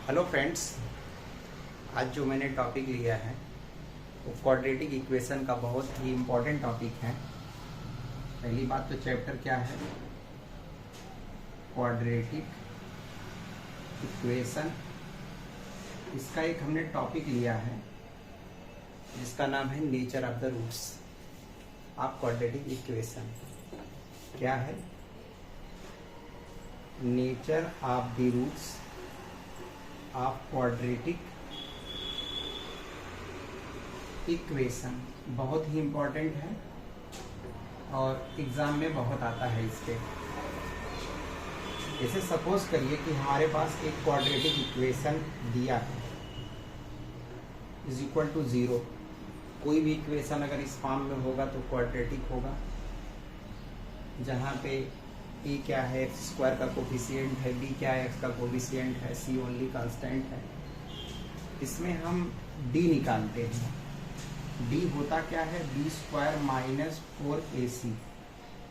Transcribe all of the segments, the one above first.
Hello friends, आज जो मैंने टॉपिक लिया है वो क्वाड्रेटिक इक्वेशन का बहुत ही इम्पोर्टेंट टॉपिक है। पहली बात तो चैप्टर क्या है, क्वाड्रेटिक इक्वेशन। इसका एक हमने टॉपिक लिया है जिसका नाम है nature of the roots of quadratic equation. क्या है? Nature of the roots of quadratic equation बहुत ही इम्पोर्टेंट है और एग्जाम में बहुत आता है इसके। जैसे सपोज करिए कि हमारे पास एक क्वाड्रेटिक इक्वेशन दिया है इज इक्वल टू 0। कोई भी इक्वेशन अगर इस फॉर्म में होगा तो क्वाड्रेटिक होगा, जहाँ पे ए क्या है, एक्स स्क्वायर का कोफिशिएंट है, बी क्या है, एक्स का कोफिशिएंट है, सी ओनली कांस्टेंट है। इसमें हम डी निकालते हैं। डी होता क्या है, बी स्क्वायर माइनस 4ac,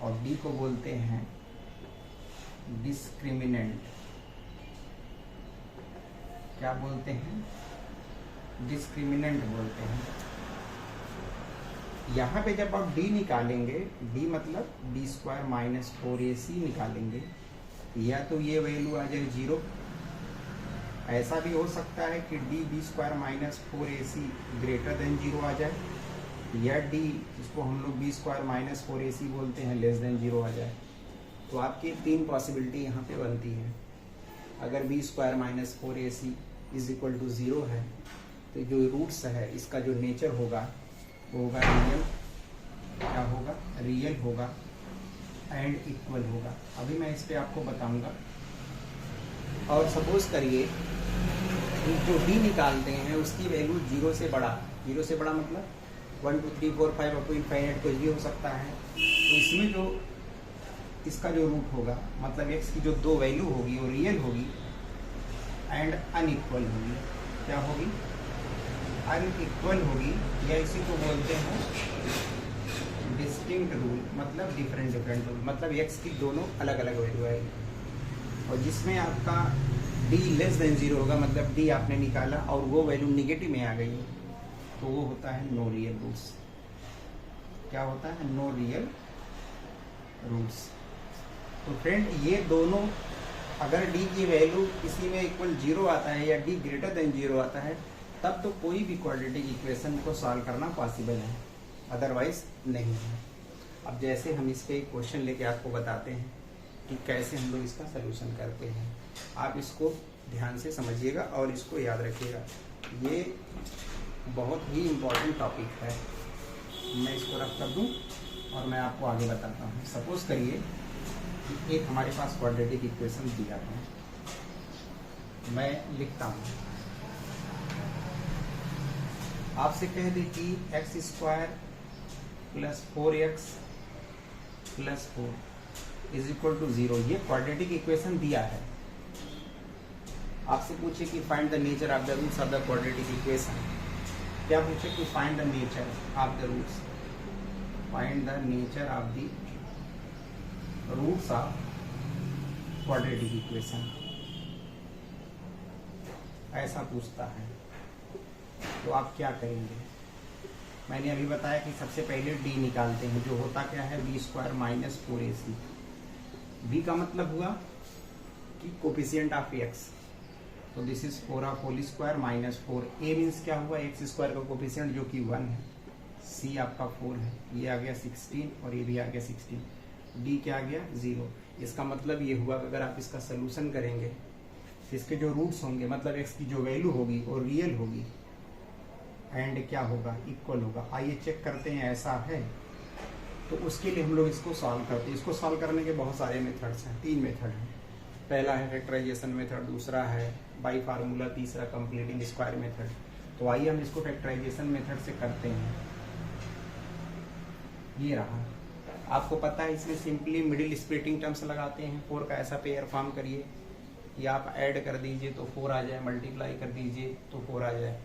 और डी को बोलते हैं डिस्क्रिमिनेंट। क्या बोलते हैं? डिस्क्रिमिनेंट बोलते हैं। यहाँ पे जब आप डी निकालेंगे, डी मतलब बी स्क्वायर माइनस 4ac निकालेंगे, या तो ये वैल्यू आ जाए 0। ऐसा भी हो सकता है कि D B square minus 4ac greater than 0 आ जाए, या डी जिसको हम लोग बी स्क्वायर माइनस 4ac बोलते हैं लेस देन 0 आ जाए। तो आपकी तीन पॉसिबिलिटी यहाँ पे बनती है। अगर B square minus 4ac is equal to 0 है तो जो रूट्स है इसका जो नेचर होगा वो होगा रियल। क्या होगा? रियल होगा एंड इक्वल होगा। अभी मैं इस पे आपको बताऊंगा। और सपोज करिए जो डी निकालते हैं उसकी वैल्यू 0 से बड़ा। 0 से बड़ा मतलब 1 2 3 4 5 अप टू इनफाइनाइट कुछ भी हो सकता है। तो इसमें जो इसका जो रूट होगा मतलब एक्स की जो दो वैल्यू होगी वो रियल होगी एंड अनइक्वल होगी। क्या होगी? अनइक्वल होगी, या इसी को बोलते हैं डिस्टिंक्ट रूल, मतलब डिफरेंट रूल। मतलब एक्स की दोनों अलग अलग वैल्यू आएगी। और जिसमें आपका डी लेस देन 0 होगा, मतलब डी आपने निकाला और वो वैल्यू निगेटिव में आ गई, तो वो होता है नो रियल रूट्स। क्या होता है? No real roots. तो फ्रेंड ये दोनों, अगर डी की वैल्यू किसी में इक्वल 0 आता है या डी ग्रेटर देन 0 आता है, तब तो कोई भी क्वाड्रेटिक इक्वेशन को सॉल्व करना पॉसिबल है, अदरवाइज नहीं है। अब जैसे हम इस पे एक क्वेश्चन लेके आपको बताते हैं कि कैसे हम लोग इसका सलूशन करते हैं। आप इसको ध्यान से समझिएगा और इसको याद रखिएगा। ये बहुत ही इम्पोर्टेंट टॉपिक है। मैं इसको रख कर दूँ और मैं आपको आगे बताता हूँ। सपोज करिए कि एक हमारे पास क्वाड्रेटिक इक्वेशन दिया है, मैं लिखता हूँ। आपसे कह दें कि x square plus 4x plus 4 is equal to 0। ये क्वाड्रेटिक इक्वेशन दिया है। आपसे पूछे कि find the nature of the roots of the quadratic equation. क्या पूछे कि find the nature of the roots, find the nature of the roots of quadratic equation, ऐसा पूछता है। तो आप क्या करेंगे? मैंने अभी बताया कि सबसे पहले डी निकालते हैं, जो होता क्या है, B square minus 4ac। B का मतलब हुआ कि कोफिशिएंट ऑफ एक्स, तो this is 4 of whole square minus 4। A means क्या हुआ, एक्स स्क्वायर का कोफिशिएंट जो कि 1 है। सी आपका 4 है, ये आ गया 16 और ये भी आ गया 16। डी क्या आ गया? 0। इसका मतलब ये हुआ कि अगर आप इसका सोल्यूशन करेंगे तो इसके जो रूट्स होंगे, मतलब एक्स की जो वैल्यू होगी वो रियल होगी एंड क्या होगा? इक्वल होगा। आइए चेक करते हैं ऐसा है। तो उसके लिए हम लोग इसको सॉल्व करते हैं। इसको सॉल्व करने के बहुत सारे मेथड्स हैं, 3 मेथड हैं। पहला है फैक्टराइजेशन मेथड, दूसरा है बाई फार्मूला, तीसरा कंप्लीटिंग स्क्वायर मेथड। तो आइए हम इसको फैक्टराइजेशन मेथड से करते हैं। ये रहा। आपको पता है इसमें सिंपली मिडिल स्प्लिटिंग टर्म्स लगाते हैं। 4 का ऐसा पेयर फॉर्म करिए, या आप ऐड कर दीजिए तो 4 आ जाए, मल्टीप्लाई कर दीजिए तो 4 आ जाए।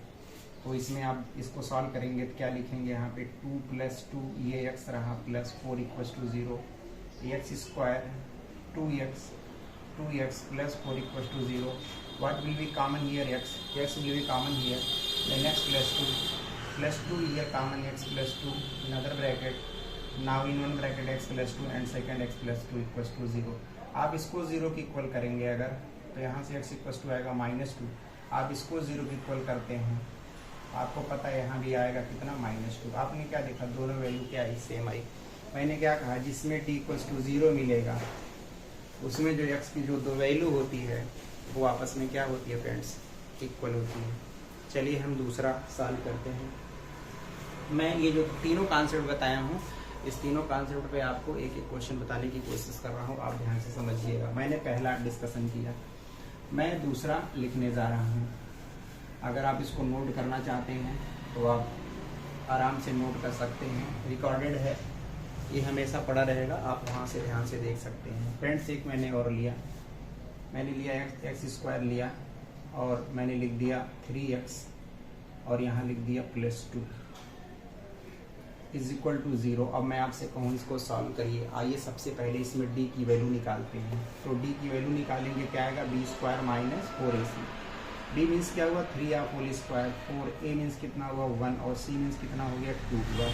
तो इसमें आप इसको सॉल्व करेंगे तो क्या लिखेंगे यहाँ पे? 2 + 2, ये x रहा, plus 4 = 0। X square 2x plus 4 = 0 what will be common here? X will be common here, then x plus 2 here common, x plus 2 in other bracket, now in one bracket x plus 2 and second x plus 2 equals to 0. आप इसको 0 की equal करेंगे अगर, तो यहाँ से x equals to आएगा -2, आप इसको 0 की इक्वल करते हैं, आपको पता है यहाँ भी आएगा कितना -2। आपने क्या देखा, दोनों वैल्यू क्या आई, सेम आई। मैंने क्या कहा, जिसमें t इक्वल्स टू 0 मिलेगा उसमें जो x की जो दो वैल्यू होती है वो आपस में क्या होती है फ्रेंड्स, इक्वल होती है। चलिए हम दूसरा सॉल्व करते हैं। मैं ये जो तीनों कॉन्सेप्ट बताया हूँ, इस तीनों कॉन्सेप्ट पे आपको एक एक क्वेश्चन बताने की कोशिश कर रहा हूँ, आप ध्यान से समझिएगा। मैंने पहला डिस्कशन किया, मैं दूसरा लिखने जा रहा हूँ। अगर आप इसको नोट करना चाहते हैं तो आप आराम से नोट कर सकते हैं, रिकॉर्डेड है, ये हमेशा पड़ा रहेगा, आप वहाँ से ध्यान से देख सकते हैं। फ्रेंड्स एक मैंने और लिया, मैंने लिया एक्स स्क्वायर लिया और मैंने लिख दिया 3x और यहाँ लिख दिया +2 इज इक्वल टू 0। अब मैं आपसे कहूँ इसको सॉल्व करिए। आइए सबसे पहले इसमें d की वैल्यू निकालते हैं। तो d की वैल्यू निकालेंगे, क्या आएगा, b² - 4ac। d मीन्स क्या हुआ, 3 स्क्वायर, 4a मीन्स कितना हुआ 1 और c मीन्स कितना हो गया 2 हुआ।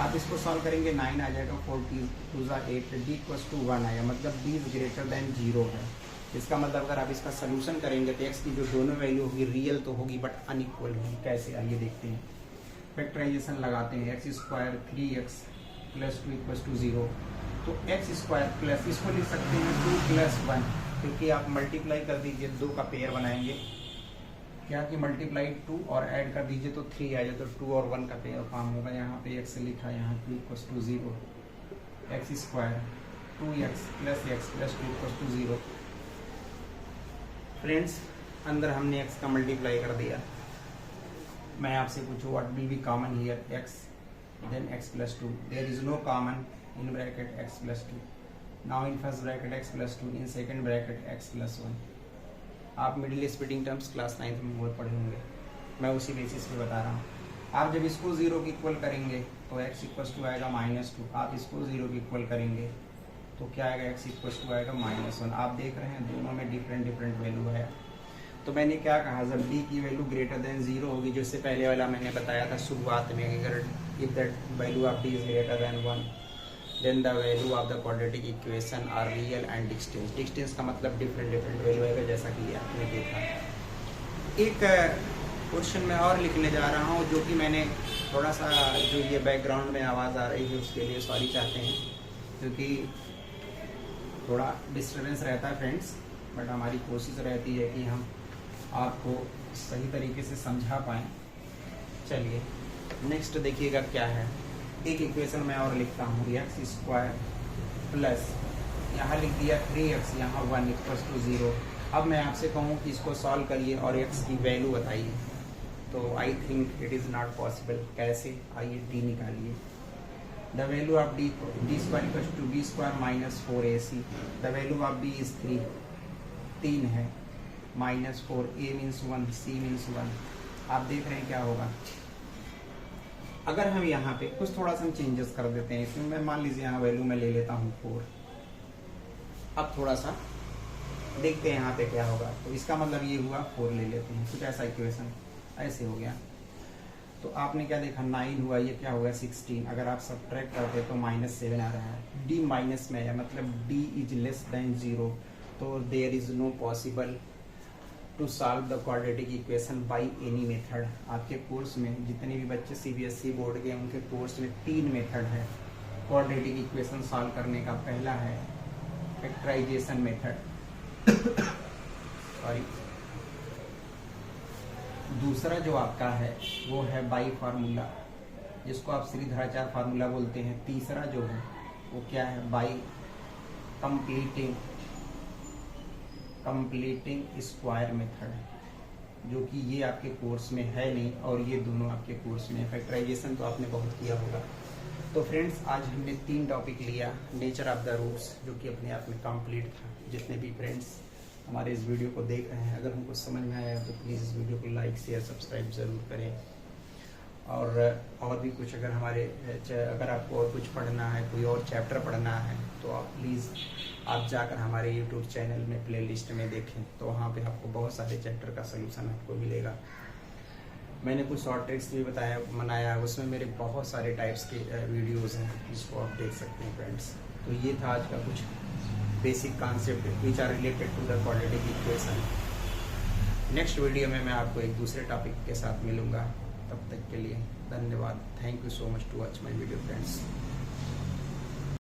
आप इसको सॉल्व करेंगे 9 आ जाएगा, 4 2 8, d इक्वल्स टू 1 आया, मतलब d इज ग्रेटर देन 0 है। इसका मतलब अगर आप इसका सोल्यूशन करेंगे तो x की जो दोनों वैल्यू होगी रियल तो होगी बट अनइक्वल होगी। कैसे, आइए देखते हैं। फैक्टराइजेशन लगाते हैं, x² 3x + 2 इक्वल्स टू 0। तो x² प्लस, इसको लिख सकते हैं 2 + 1, क्योंकि आप मल्टीप्लाई कर दीजिए, 2 का पेयर बनाएंगे, क्या कि मल्टीप्लाई 2 और ऐड कर दीजिए तो 3 आ जाए, तो 2 और 1 का पेयर फॉर्म होगा। यहाँ पे x लिखा, यहाँ 2 equals to 0, x² 2x + x + 2 equals to 0। Friends अंदर हमने x का मल्टीप्लाई कर दिया। मैं आपसे पूछूँ what will be common here, x then x + 2, there is no common in bracket x + 2, now in first bracket x + 2, in second bracket x + 1। आप middle splitting terms class 9th में बहुत पढ़े होंगे, मैं उसी बेसिस पे बता रहा हूँ। आप जब इसको 0 की इक्वल करेंगे तो x इक्वल्स टू आएगा -2, आप इसको 0 की इक्वल करेंगे तो क्या आएगा, x इक्वल्स टू आएगा -1। आप देख रहे हैं दोनों में डिफरेंट वैल्यू है। तो मैंने क्या कहा, जब d की वैल्यू ग्रेटर देन 0 होगी, जो इससे पहले वाला मैंने बताया था शुरुआत में, अगर if that value of d is greater than 1 then the value of the quadratic equation are real and distance. Distance का मतलब डिफरेंट वैल्यू आएगा, जैसा कि आपने देखा। एक क्वेश्चन में और लिखने जा रहा हूँ, जो कि मैंने थोड़ा सा, जो ये बैकग्राउंड में आवाज़ आ रही है उसके लिए सॉरी चाहते हैं, क्योंकि थोड़ा डिस्टर्बेंस रहता है फ्रेंड्स, बट हमारी कोशिश रहती है कि हम आपको सही तरीके से समझा पाएँ। चलिए नेक्स्ट देखिएगा क्या है। एक इक्वेशन मैं और लिखता हूँ, x² प्लस, यहाँ लिख दिया 3x, यहाँ 1 इक्वल्स टू 0। अब मैं आपसे कहूँ कि इसको सॉल्व करिए और x की वैल्यू बताइए, तो I think it is not possible. कैसे, आइए d निकालिए। The value of d square equals to b² - 4ac। The value of b is 3 है, -4, a मीन्स 1, c मीन्स 1। आप देख रहे हैं क्या होगा, अगर हम यहाँ पे कुछ थोड़ा सा हम चेंजेस कर देते हैं इसमें। मैं मान लीजिए यहाँ वैल्यू मैं ले लेता हूँ 4। अब थोड़ा सा देखते हैं यहाँ पे क्या होगा, तो इसका मतलब ये हुआ 4 ले लेते हैं, कुछ ऐसा इक्वेशन ऐसे हो गया। तो आपने क्या देखा, 9 हुआ, ये क्या होगा 16। अगर आप सब्ट्रैक्ट करते तो -7 आ रहा है, d माइनस में है, मतलब d इज लेस देन 0, तो there is no possible to solve the quadratic equation by any method. आपके कोर्स में जितने भी बच्चे CBSE बोर्ड के, उनके कोर्स में 3 मेथड है क्वाड्रेटिक इक्वेशन सॉल्व करने का। पहला है फैक्टराइजेशन मेथड सॉरी, दूसरा जो आपका है वो है बाई फार्मूला, जिसको आप श्रीधराचार्य फार्मूला बोलते हैं। तीसरा जो है वो क्या है, बाई कंप्लीटिंग स्क्वायर मेथड, जो कि ये आपके कोर्स में है नहीं और ये दोनों आपके कोर्स में है। फैक्टराइजेशन तो आपने बहुत किया होगा। तो फ्रेंड्स आज हमने 3 टॉपिक लिया, नेचर ऑफ द रूट्स, जो कि अपने आप में कंप्लीट था। जितने भी फ्रेंड्स हमारे इस वीडियो को देख रहे हैं, अगर हमको समझ में आया तो प्लीज़ इस वीडियो को लाइक शेयर सब्सक्राइब ज़रूर करें। और भी कुछ अगर अगर आपको और कुछ पढ़ना है, कोई और चैप्टर पढ़ना है, तो आप प्लीज़ आप जाकर हमारे YouTube चैनल में प्लेलिस्ट में देखें, तो वहाँ पे आपको बहुत सारे चैप्टर का सलूशन आपको मिलेगा। मैंने कुछ शॉर्ट ट्रिक्स भी बनाया, उसमें मेरे बहुत सारे टाइप्स के वीडियोज़ हैं जिसको आप देख सकते हैं फ्रेंड्स। तो ये था आज का कुछ basic concept which are related to the quadratic equation. Next video में मैं आपको एक दूसरे टॉपिक के साथ मिलूँगा। तब तक के लिए धन्यवाद। Thank you so much to watch my video friends.